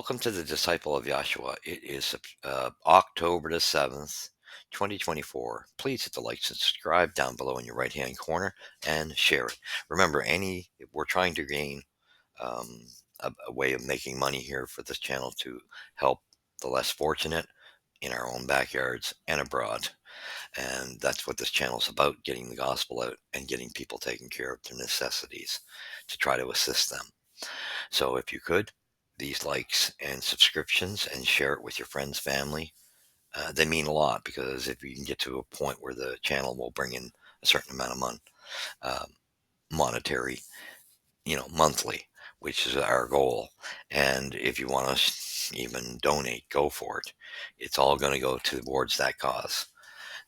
Welcome to the Disciple of Yahshua. It is October the 7th, 2024. Please hit the like and subscribe down below in your right hand corner and share it. Remember, we're trying to gain um, a way of making money here for this channel to help the less fortunate in our own backyards and abroad. And that's what this channel is about, getting the gospel out and getting people taken care of their necessities to try to assist them. So if you could, these likes and subscriptions and share it with your friends, family, they mean a lot, because if you can get to a point where the channel will bring in a certain amount of uh, monetary, monthly, which is our goal. And if you want to even donate, go for it. It's all going to go towards that cause.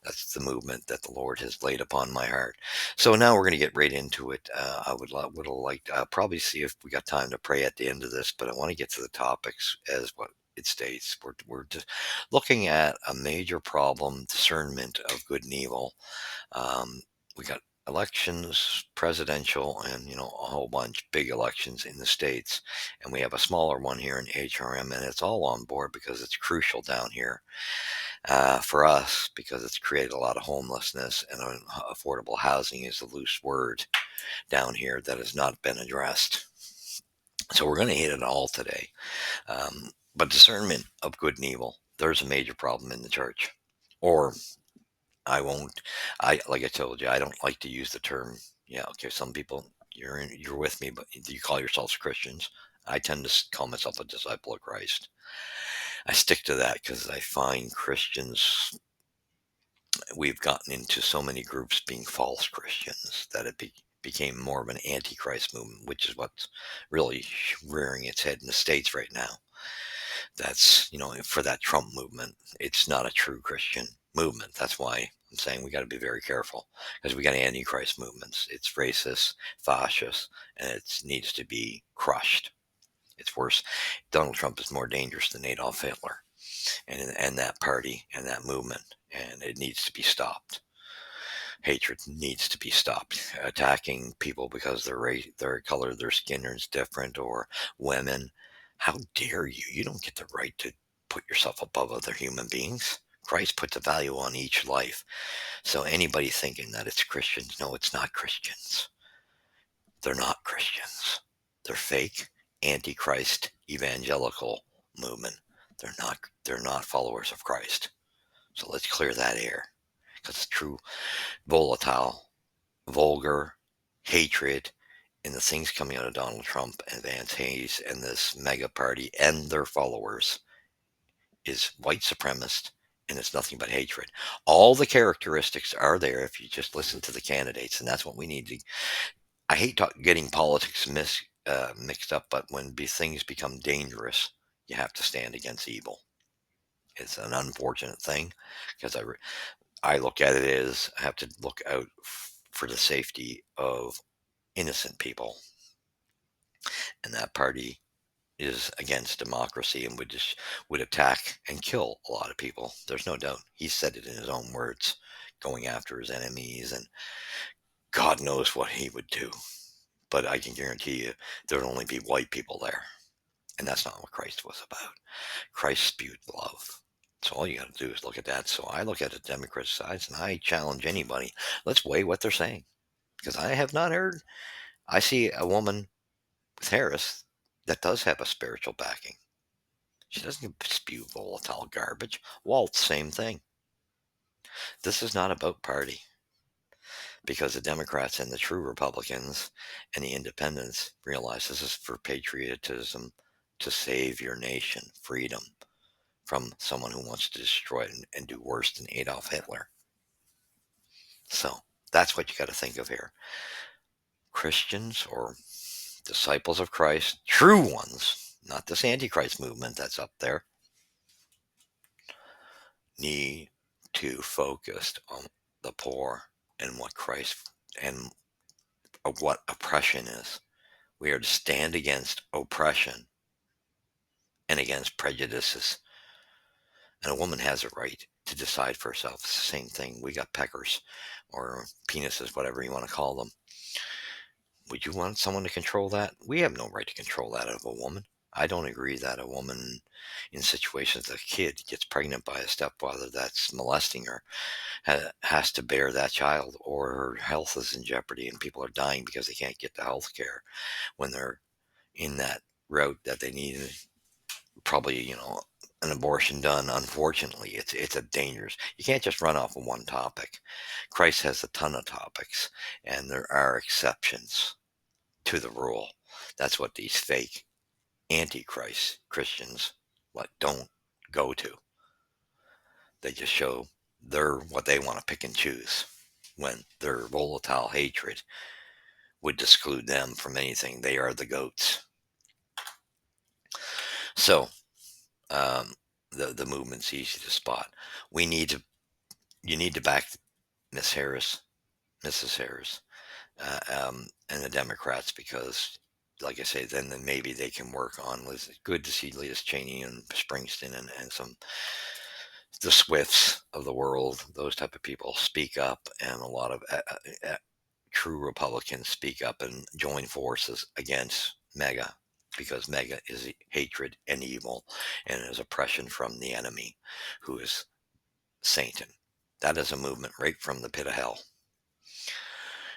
That's the movement that the Lord has laid upon my heart. So now we're going to get right into it. I would like to probably see if we got time to pray at the end of this, but I want to get to the topics as what it states. We're just looking at a major problem, discernment of good and evil. We got elections, presidential, and a whole bunch big elections in the states, and we have a smaller one here in HRM, and it's all on board because it's crucial down here for us, because it's created a lot of homelessness, and affordable housing is a loose word down here that has not been addressed. So we're going to hit it all today. But discernment of good and evil, there's a major problem in the church. Or I won't, like I told you, I don't like to use the term, yeah, okay, some people, you're with me, but you call yourselves Christians. I tend to call myself a disciple of Christ. I stick to that because I find Christians, we've gotten into so many groups being false Christians that it became more of an antichrist movement, which is what's really rearing its head in the States right now. That's, for that Trump movement, it's not a true Christian movement. That's why I'm saying we got to be very careful, because we got antichrist movements. It's racist, fascist, and it needs to be crushed. It's worse. Donald Trump is more dangerous than Adolf Hitler and that party and that movement, and it needs to be stopped. Hatred needs to be stopped. Attacking people because their race, their color, their skin is different, or women. How dare you? You don't get the right to put yourself above other human beings. Christ puts a value on each life. So anybody thinking that it's Christians, no, it's not Christians. They're not Christians. They're fake, antichrist, evangelical movement. They're not followers of Christ. So let's clear that air, because it's true volatile, vulgar hatred, and the things coming out of Donald Trump and Vance Hayes and this mega party and their followers is white supremacist, and it's nothing but hatred. All the characteristics are there if you just listen to the candidates, and that's what we need to. I hate getting politics mixed up, but when things become dangerous, you have to stand against evil. It's an unfortunate thing, because I look at it as I have to look out for the safety of innocent people. And that party is against democracy and would attack and kill a lot of people. There's no doubt. He said it in his own words, going after his enemies, and God knows what he would do. But I can guarantee you there would only be white people there. And that's not what Christ was about. Christ spewed love. So all you got to do is look at that. So I look at the Democrat sides, and I challenge anybody. Let's weigh what they're saying, because I have not heard. I see a woman with Harris that does have a spiritual backing. She doesn't spew volatile garbage. Waltz, same thing. This is not about party, because the Democrats and the true Republicans and the independents realize this is for patriotism, to save your nation, freedom from someone who wants to destroy it and do worse than Adolf Hitler. So that's what you got to think of here. Christians, or disciples of Christ, true ones, not this Antichrist movement that's up there, need to focus on the poor and what Christ and what oppression is. We are to stand against oppression and against prejudices. And a woman has a right to decide for herself. It's the same thing. We got peckers, or penises, whatever you want to call them. Would you want someone to control that? We have no right to control that of a woman. I don't agree that a woman in situations, a kid gets pregnant by a stepfather that's molesting her, has to bear that child, or her health is in jeopardy and people are dying because they can't get the health care when they're in that route that they need. Probably, an abortion done. Unfortunately, it's a dangerous. You can't just run off of one topic. Christ has a ton of topics, and there are exceptions to the rule. That's what these fake antichrist Christians don't go to. They just show their what they want to pick and choose, when their volatile hatred would exclude them from anything. They are the goats. So the movement's easy to spot. We need to You need to back Miss Harris, Mrs. Harris, and the Democrats, because, like I say, then maybe they can work on Liz. Good to see Liz Cheney and Springsteen and some the Swifts of the world, those type of people speak up, and a lot of true Republicans speak up and join forces against MAGA, because MAGA is hatred and evil and is oppression from the enemy, who is Satan. That is a movement right from the pit of hell,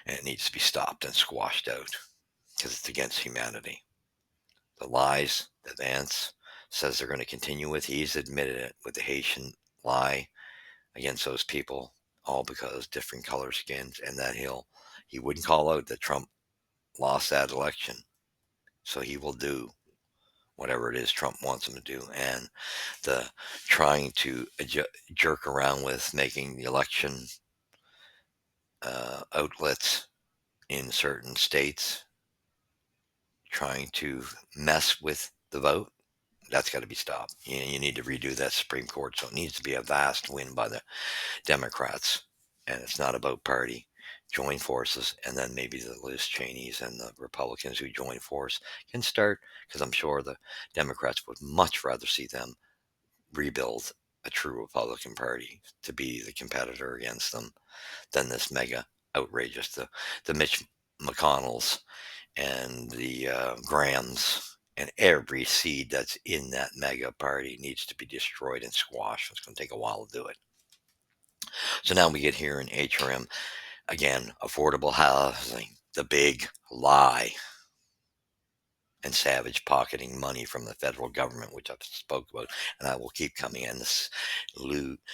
and it needs to be stopped and squashed out because it's against humanity. The lies that Vance says they're going to continue with, he's admitted it with the Haitian lie against those people, all because different color skins, and that he wouldn't call out that Trump lost that election. So he will do whatever it is Trump wants him to do. And the trying to jerk around with making the election outlets in certain states, trying to mess with the vote, that's got to be stopped. You need to redo that Supreme Court. So it needs to be a vast win by the Democrats. And it's not about party. Join forces, and then maybe the Liz Cheneys and the Republicans who join force can start, because I'm sure the Democrats would much rather see them rebuild a true Republican Party to be the competitor against them than this mega outrageous, the Mitch McConnells and the Grahams, and every seed that's in that mega party needs to be destroyed and squashed. It's going to take a while to do it. So now we get here in HRM again, affordable housing, the big lie, and savage pocketing money from the federal government, which I've spoke about, and I will keep coming in. This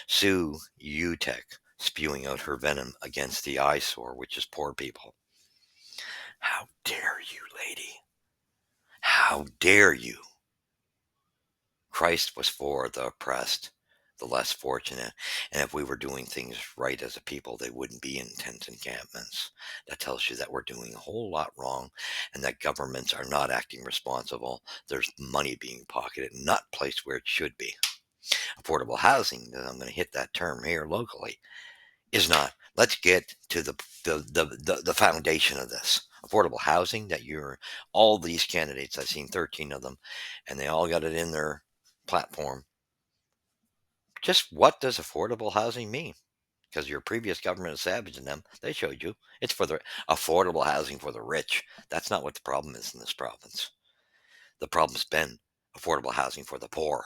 Sue Utek spewing out her venom against the eyesore, which is poor people. How dare you, lady? How dare you? Christ was for the oppressed, the less fortunate, and if we were doing things right as a people, they wouldn't be in tent encampments. That tells you that we're doing a whole lot wrong, and that governments are not acting responsible. There's money being pocketed, not placed where it should be. Affordable housing, I'm going to hit that term here locally, is not. Let's get to the foundation of this. Affordable housing, that you're all these candidates, I've seen 13 of them, and they all got it in their platform. Just what does affordable housing mean? Because your previous government is savaging them. They showed you it's for the affordable housing for the rich. That's not what the problem is in this province. The problem's been affordable housing for the poor,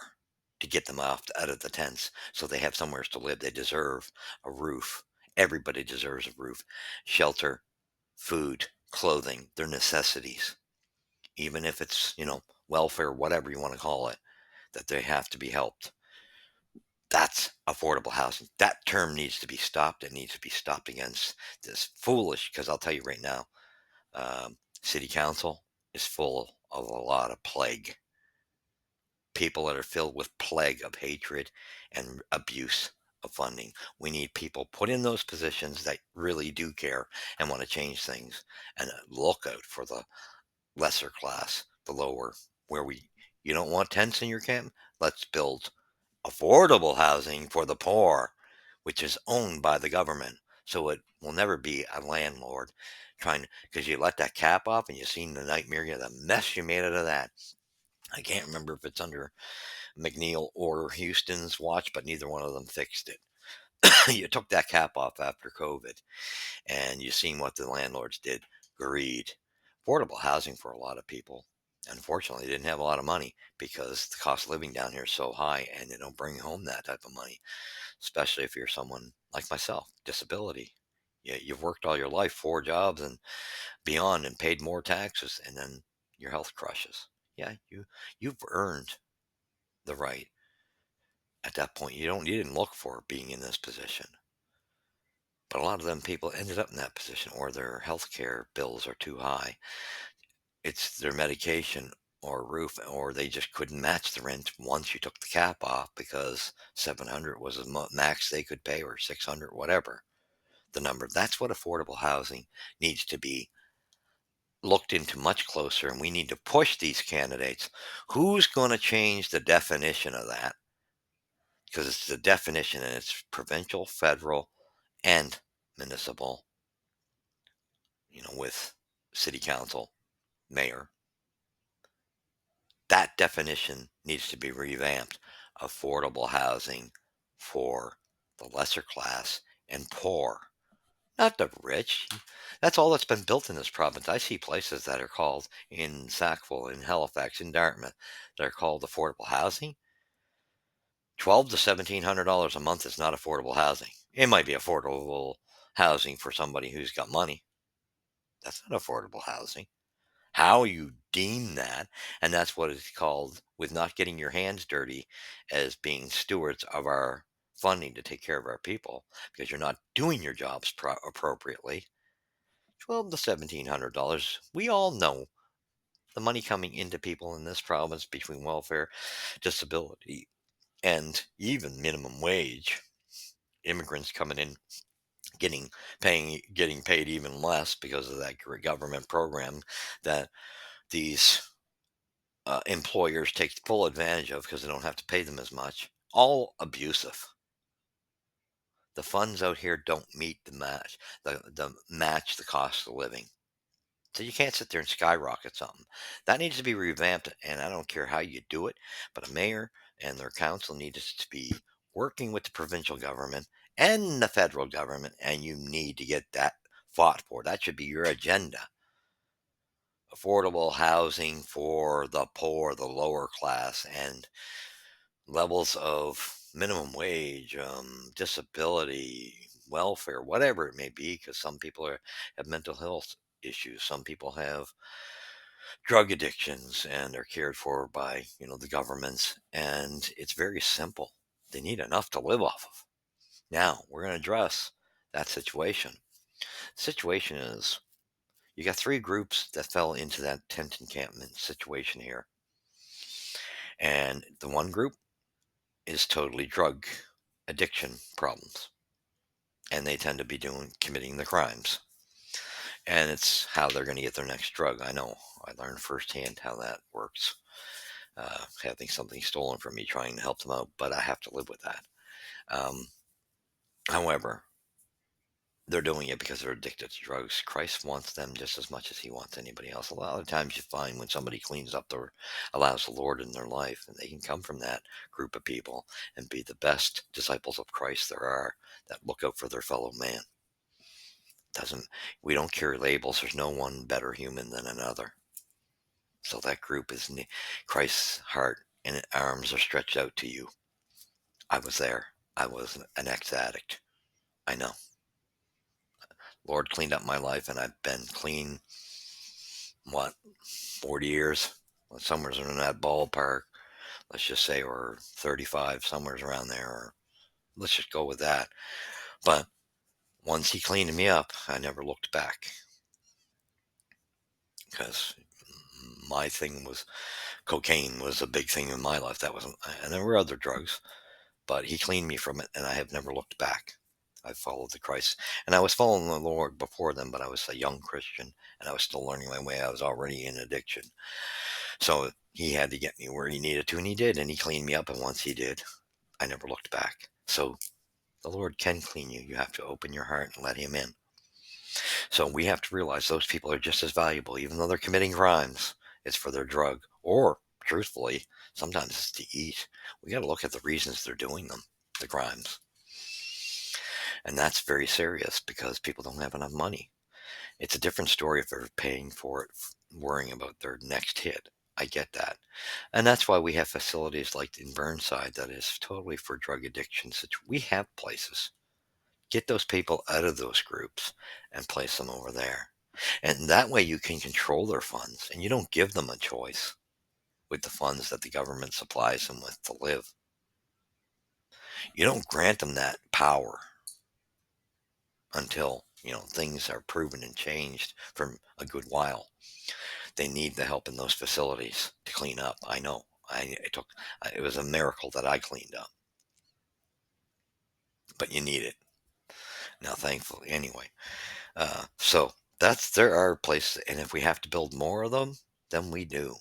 to get them out of the tents so they have somewhere to live. They deserve a roof. Everybody deserves a roof, shelter, food, clothing, their necessities, even if it's, welfare, whatever you want to call it, that they have to be helped. That's affordable housing. That term needs to be stopped. It needs to be stopped against this foolish, because I'll tell you right now, city council is full of a lot of plague. People that are filled with plague of hatred and abuse of funding. We need people put in those positions that really do care and want to change things, and look out for the lesser class, the lower, where you don't want tents in your camp. Let's build affordable housing for the poor, which is owned by the government. So it will never be a landlord trying, because you let that cap off and you've seen the nightmare, the mess you made out of that. I can't remember if it's under McNeil or Houston's watch, but neither one of them fixed it. You took that cap off after COVID, and you've seen what the landlords did. Greed. Affordable housing for a lot of people Unfortunately, they didn't have a lot of money because the cost of living down here is so high and they don't bring home that type of money, especially if you're someone like myself, disability. Yeah, you've worked all your life, 4 jobs and beyond, and paid more taxes, and then your health crushes. Yeah, you've earned the right at that point. You didn't look for being in this position. But a lot of them people ended up in that position, or their health care bills are too high. It's their medication or roof, or they just couldn't match the rent once you took the cap off because 700 was the max they could pay, or 600, whatever the number. That's what affordable housing needs to be looked into much closer, and we need to push these candidates. Who's going to change the definition of that? Because it's the definition, and it's provincial, federal, and municipal, with city council, mayor. That definition needs to be revamped. Affordable housing for the lesser class and poor, not the rich. That's all that's been built in this province. I see places that are called in Sackville, in Halifax, in Dartmouth, that are called affordable housing. 12 to $1,700 a month is not affordable housing. It might be affordable housing for somebody who's got money. That's not affordable housing. How you deem that, and that's what it's called, with not getting your hands dirty, as being stewards of our funding to take care of our people, because you're not doing your jobs appropriately. 12 to $1,700. We all know the money coming into people in this province between welfare, disability, and even minimum wage. Immigrants coming in, getting paid even less because of that government program that these employers take full advantage of, because they don't have to pay them as much. All abusive. The funds out here don't meet the cost of living. So you can't sit there and skyrocket something. That needs to be revamped, and I don't care how you do it, but a mayor and their council needs to be working with the provincial government and the federal government, and you need to get that fought for. That should be your agenda. Affordable housing for the poor, the lower class, and levels of minimum wage, disability, welfare, whatever it may be, because some people have mental health issues. Some people have drug addictions and are cared for by, the governments. And it's very simple. They need enough to live off of. Now, we're going to address that situation. The situation is, you got three groups that fell into that tent encampment situation here. And the one group is totally drug addiction problems, and they tend to be committing the crimes, and it's how they're going to get their next drug. I know, I learned firsthand how that works, having something stolen from me, trying to help them out, but I have to live with that. um, However, they're doing it because they're addicted to drugs. Christ wants them just as much as he wants anybody else. A lot of times you find when somebody cleans up their allows the Lord in their life, and they can come from that group of people and be the best disciples of Christ there are, that look out for their fellow man. Doesn't We don't carry labels. There's no one better human than another. So that group is Christ's heart and arms are stretched out to you. I was there. I was an ex-addict. I know. Lord cleaned up my life, and I've been clean, what, 40 years? Well, somewhere in that ballpark, let's just say, or 35, somewhere around there, or let's just go with that. But once he cleaned me up, I never looked back, because my thing was cocaine was a big thing in my life. That wasn't, and there were other drugs, but he cleaned me from it, and I have never looked back. I followed the Christ, and I was following the Lord before then, but I was a young Christian, and I was still learning my way. I was already in addiction. So he had to get me where he needed to, and he did, and he cleaned me up. And once he did, I never looked back. So the Lord can clean you. You have to open your heart and let him in. So we have to realize those people are just as valuable, even though they're committing crimes. It's for their drug, or truthfully, sometimes it's to eat. We got to look at the reasons they're doing them, the crimes. And that's very serious, because people don't have enough money. It's a different story if they're paying for it, worrying about their next hit. I get that. And that's why we have facilities like in Burnside that is totally for drug addiction. We have places. Get those people out of those groups and place them over there. And that way you can control their funds and you don't give them a choice with the funds that the government supplies them with to live. You don't grant them that power until, things are proven and changed for a good while. They need the help in those facilities to clean up. I know. It was a miracle that I cleaned up, but you need it now, thankfully. Anyway, so there are places, and if we have to build more of them, then we do,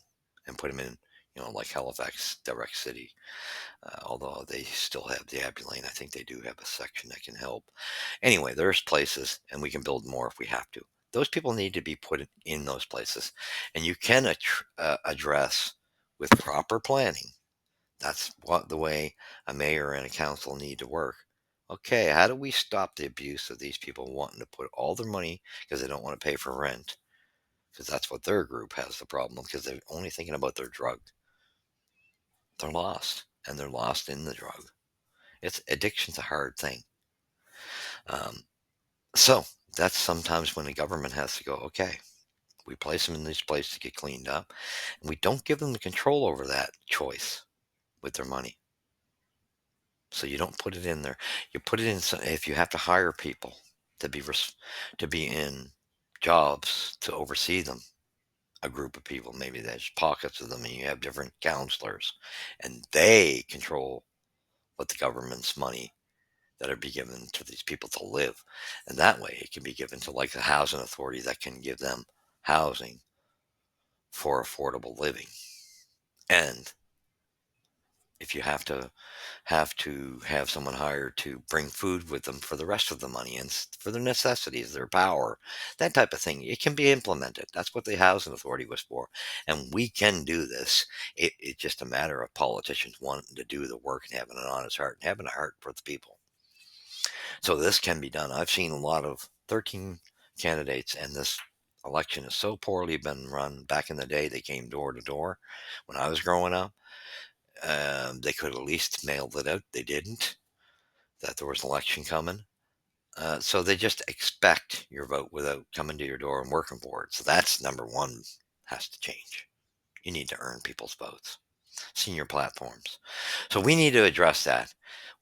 and put them in, like Halifax, Direct City. Although they still have the Abilene, I think they do have a section that can help. Anyway, there's places, and we can build more if we have to. Those people need to be put in those places, and you can address with proper planning. That's what the way a mayor and a council need to work. Okay, how do we stop the abuse of these people wanting to put all their money because they don't want to pay for rent? Because that's what their group has the problem because they're only thinking about their drug. They're lost, and they're lost in the drug. Addiction's a hard thing. Um, so that's sometimes when the government has to go, okay, we place them in these places to get cleaned up, and we don't give them the control over that choice with their money. So you don't put it in there. You put it in. If you have to hire people to be in jobs to oversee them, a group of people, maybe there's pockets of them, and you have different counselors, and they control what the government's money that are be given to these people to live. And that way it can be given to like the housing authority that can give them housing for affordable living. And if you have someone hired to bring food with them for the rest of the money and for their necessities, their power, that type of thing, it can be implemented. That's what the housing authority was for. And we can do this. It's just a matter of politicians wanting to do the work and having an honest heart and having a heart for the people. So this can be done. I've seen a lot of 13 candidates, and this election is so poorly been run. Back in the day, they came door to door. When I was growing up, they could at least mailed it out. They didn't. That there was an election coming. So they just expect your vote without coming to your door and working for it. So that's number one, has to change. You need to earn people's votes. Senior platforms. So we need to address that.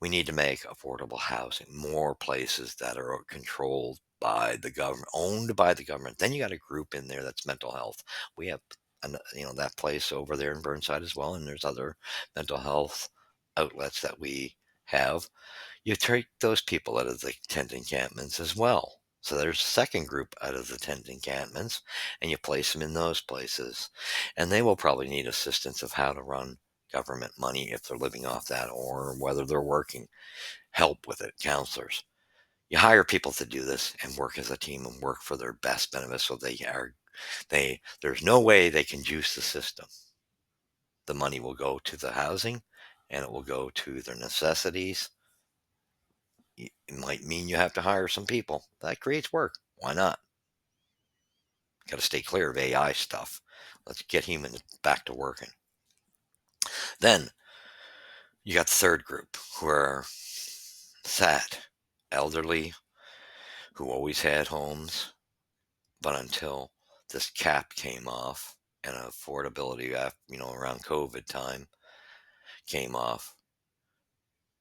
We need to make affordable housing, more places that are controlled by the government, owned by the government. Then you got a group in there that's mental health. We have, that place over there in Burnside as well, and there's other mental health outlets that we have. You take those people out of the tent encampments as well. So there's a second group out of the tent encampments, and you place them in those places. And they will probably need assistance of how to run government money if they're living off that or whether they're working, help with it, counselors. You hire people to do this and work as a team and work for their best benefit so there's no way they can juice the system. The money will go to the housing and it will go to their necessities. It might mean you have to hire some people. That creates work. Why not? Got to stay clear of AI stuff. Let's get humans back to working. Then you got the third group who are sad, elderly, who always had homes, but until this cap came off and affordability, around COVID time came off,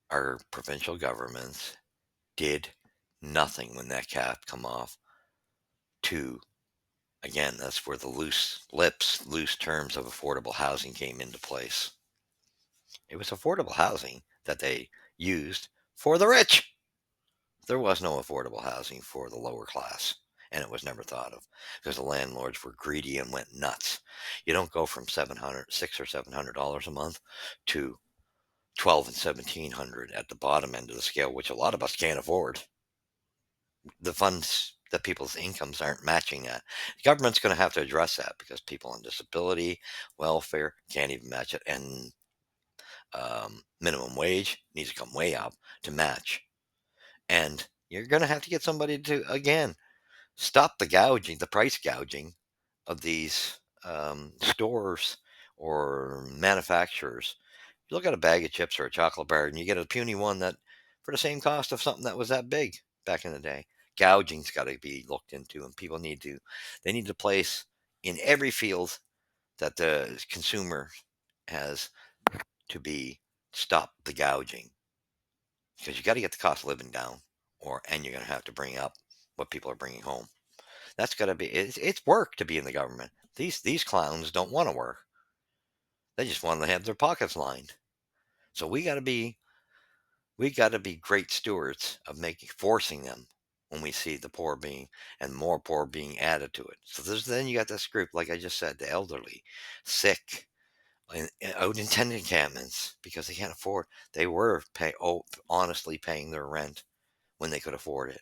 our provincial governments did nothing when that cap come off to. Again, that's where the loose terms of affordable housing came into place. It was affordable housing that they used for the rich. There was no affordable housing for the lower class, and it was never thought of because the landlords were greedy and went nuts. You don't go from $600 or $700 a month to 12 and 1700 at the bottom end of the scale, which a lot of us can't afford. The funds that people's incomes aren't matching that. The government's going to have to address that because people on disability, welfare can't even match it, and minimum wage needs to come way up to match. And you're going to have to get somebody to again stop the price gouging of these stores or manufacturers. You look at a bag of chips or a chocolate bar and you get a puny one that for the same cost of something that was that big back in the day. Gouging's got to be looked into, and people need to place in every field that the consumer has to be stop the gouging, because you got to get the cost of living down, and you're going to have to bring up what people are bringing home. That's got to be it's work to be in the government. These clowns don't want to work. They just want to have their pockets lined. So we got to be great stewards of forcing them when we see the poor being and more poor being added to it. So then you got this group, like I just said, the elderly, sick, and out in tenant encampments because they can't afford. They were honestly paying their rent when they could afford it.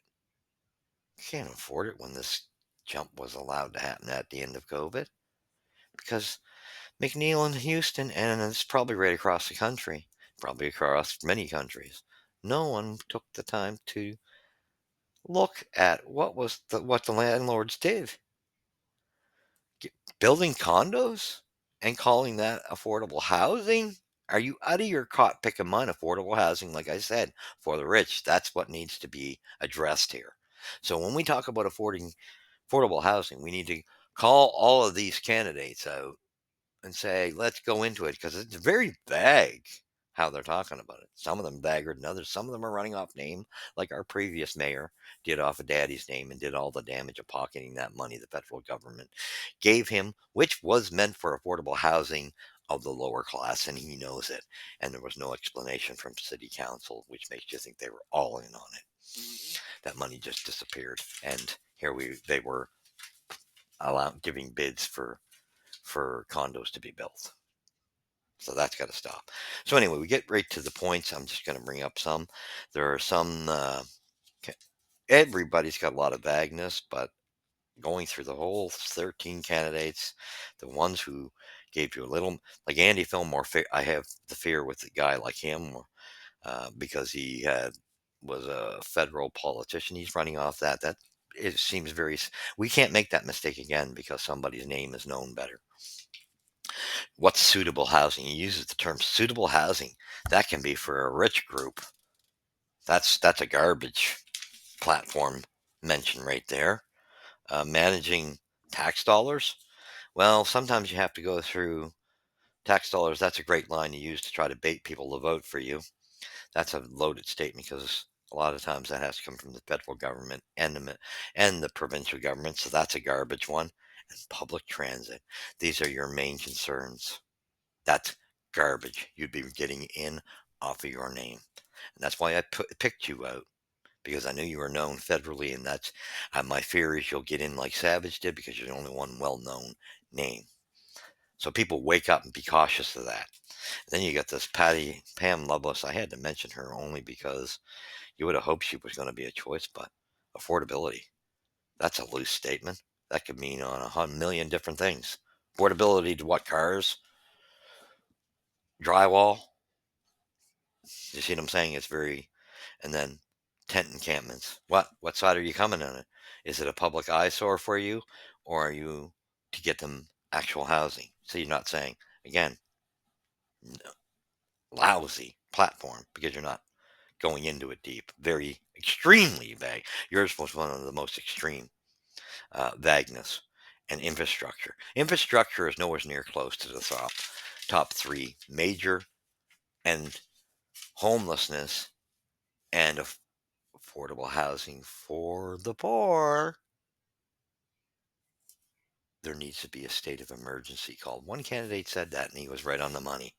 You can't afford it when this jump was allowed to happen at the end of COVID, because McNeil in Houston, and it's probably right across the country, probably across many countries. No one took the time to look at what the landlords did. Building condos and calling that affordable housing? Are you out of your cot picking mind? Affordable housing, like I said, for the rich. That's what needs to be addressed here. So when we talk about affordable housing, we need to call all of these candidates out and say, let's go into it, because it's very vague how they're talking about it. Some of them vaguer than others. Some of them are running off name, like our previous mayor did off of daddy's name and did all the damage of pocketing that money the federal government gave him, which was meant for affordable housing of the lower class, and he knows it. And there was no explanation from city council, which makes you think they were all in on it. That money just disappeared, and they were giving bids for condos to be built. So that's got to stop. So anyway, we get right to the points. I'm just going to bring up some. There are some. Everybody's got a lot of vagueness, but going through the whole 13 candidates, the ones who gave you a little, like Andy Fillmore, I have the fear with a guy like him, because was a federal politician. He's running off that. That it seems we can't make that mistake again because somebody's name is known better. What's suitable housing? He uses the term suitable housing. That can be for a rich group. That's a garbage platform mention right there. Managing tax dollars. Well, sometimes you have to go through tax dollars. That's a great line to use to try to bait people to vote for you. That's a loaded statement because a lot of times that has to come from the federal government and the provincial government. So that's a garbage one. And public transit. These are your main concerns. That's garbage. You'd be getting in off of your name. And that's why I picked you out, because I knew you were known federally. And that's my fear is you'll get in like Savage did because you're the only one well known name. So people wake up and be cautious of that. Then you got this Pam Loveless. I had to mention her only because you would have hoped she was going to be a choice, but affordability. That's a loose statement. That could mean on 100 million different things. Affordability to what? Cars? Drywall? You see what I'm saying? It's very, and then tent encampments. What side are you coming on it? Is it a public eyesore for you, or are you to get them actual housing? So you're not saying, again, lousy platform because you're not going into it deep. Very extremely vague. Yours was one of the most extreme vagueness. And infrastructure. Infrastructure is nowhere near close to the top three major, and homelessness and affordable housing for the poor. There needs to be a state of emergency called. One candidate said that, and he was right on the money.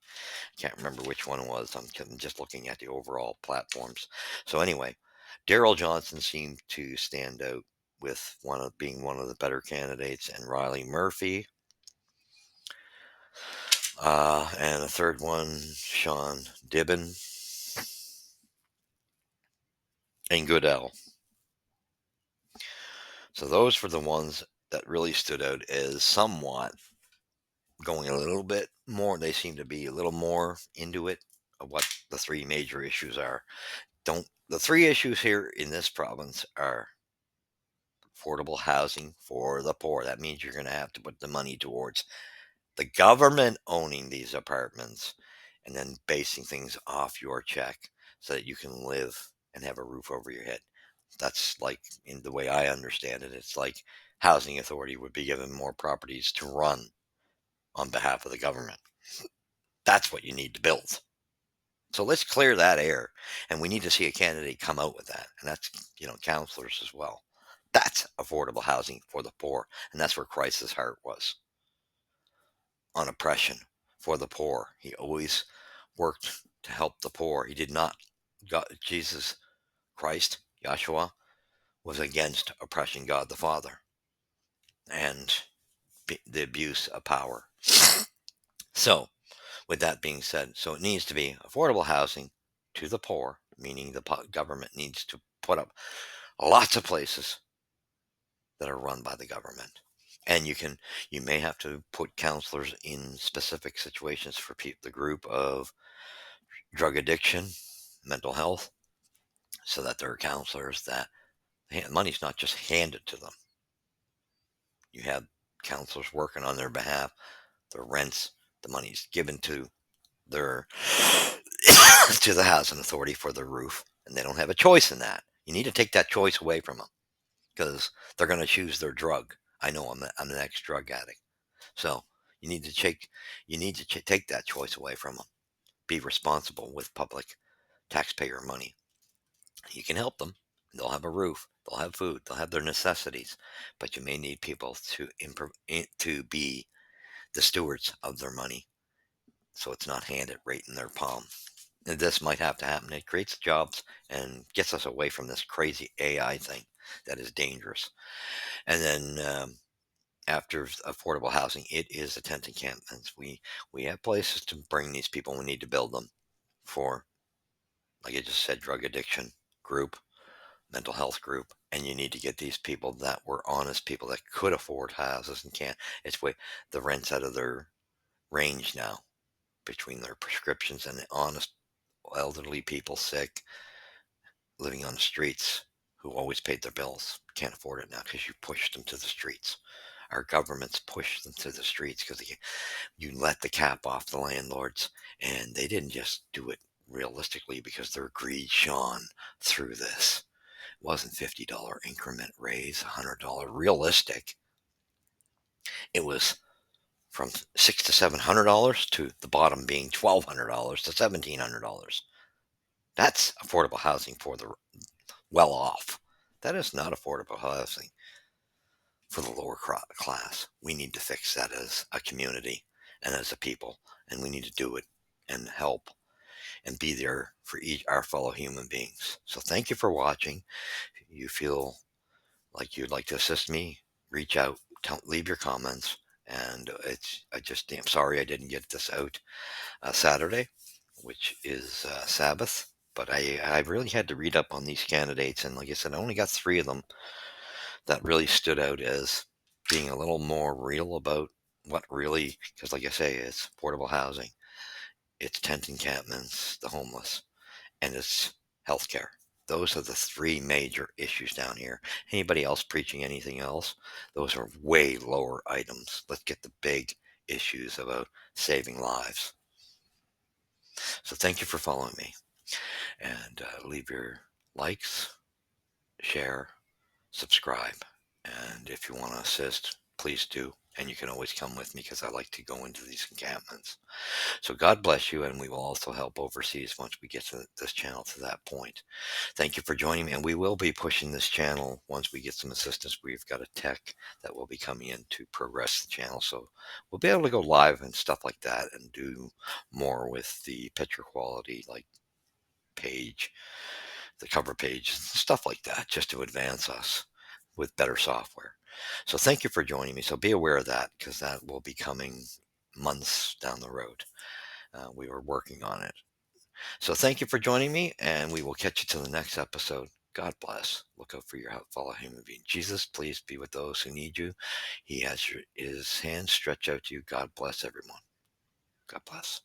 Can't remember which one it was. I'm just looking at the overall platforms. So anyway, Daryl Johnson seemed to stand out with being one of the better candidates, and Riley Murphy, and a third one, Sean Dibben, and Goodell. So those were the ones that really stood out as somewhat going a little bit more. They seem to be a little more into it of what the three major issues are. The three issues here in this province are affordable housing for the poor. That means you're going to have to put the money towards The government owning these apartments and then basing things off your check so that you can live and have a roof over your head. That's like, in the way I understand it, it's like housing authority would be given more properties to run on behalf of the government. That's what you need to build. So let's clear that air. And we need to see a candidate come out with that. And that's, counselors as well. That's affordable housing for the poor. And that's where Christ's heart was, on oppression for the poor. He always worked to help the poor. He did not, Jesus Christ, Yahshua, was against oppression God the Father and the abuse of power. So, with that being said, so it needs to be affordable housing to the poor, meaning the government needs to put up lots of places that are run by the government. And you may have to put counselors in specific situations for the group of drug addiction, mental health, so that there are counselors that money's not just handed to them. You have counselors working on their behalf, their rents, the money's given to their to the housing authority for their roof, and they don't have a choice in that. You need to take that choice away from them because they're going to choose their drug. I know I'm an ex-drug addict, so you need to take that choice away from them. Be responsible with public taxpayer money. You can help them. They'll have a roof. They'll have food. They'll have their necessities, but you may need people to be the stewards of their money, so it's not handed right in their palm. And this might have to happen. It creates jobs and gets us away from this crazy AI thing that is dangerous. And then after affordable housing, it is the tent encampments. We have places to bring these people. We need to build them for, like I just said, drug addiction group, mental health group, and you need to get these people that were honest people that could afford houses and can't. It's way the rent's out of their range now, between their prescriptions and the honest elderly people, sick, living on the streets, who always paid their bills, can't afford it now because you pushed them to the streets. Our governments pushed them to the streets because you let the cap off the landlords, and they didn't just do it realistically because their greed shone through this. It wasn't $50 increment raise, $100 realistic. It was from $600 to $700 to the bottom being $1,200 to $1,700. That's affordable housing for the well off. That is not affordable housing for the lower class. We need to fix that as a community and as a people, and we need to do it and help and be there for our fellow human beings. So thank you for watching. If you feel like you'd like to assist me, reach out, leave your comments. And I'm sorry I didn't get this out Saturday, which is Sabbath. But I really had to read up on these candidates, and like I said, I only got 3 of them that really stood out as being a little more real about what really, because like I say, it's portable housing, it's tent encampments, the homeless, and it's healthcare. Those are the 3 major issues down here. Anybody else preaching anything else? Those are way lower items. Let's get the big issues about saving lives. So thank you for following me, and leave your likes, share, subscribe. And if you want to assist, please do. And you can always come with me because I like to go into these encampments. So God bless you, and we will also help overseas once we get to this channel to that point. Thank you for joining me, and we will be pushing this channel once we get some assistance. We've got a tech that will be coming in to progress the channel, so we'll be able to go live and stuff like that and do more with the picture quality, like page, the cover page, stuff like that, just to advance us with better software. So thank you for joining me. So be aware of that because that will be coming months down the road. We were working on it. So thank you for joining me, and we will catch you to the next episode. God bless. Look out for your fellow human being. Jesus, please be with those who need you. He has his hand stretched out to you. God bless everyone. God bless.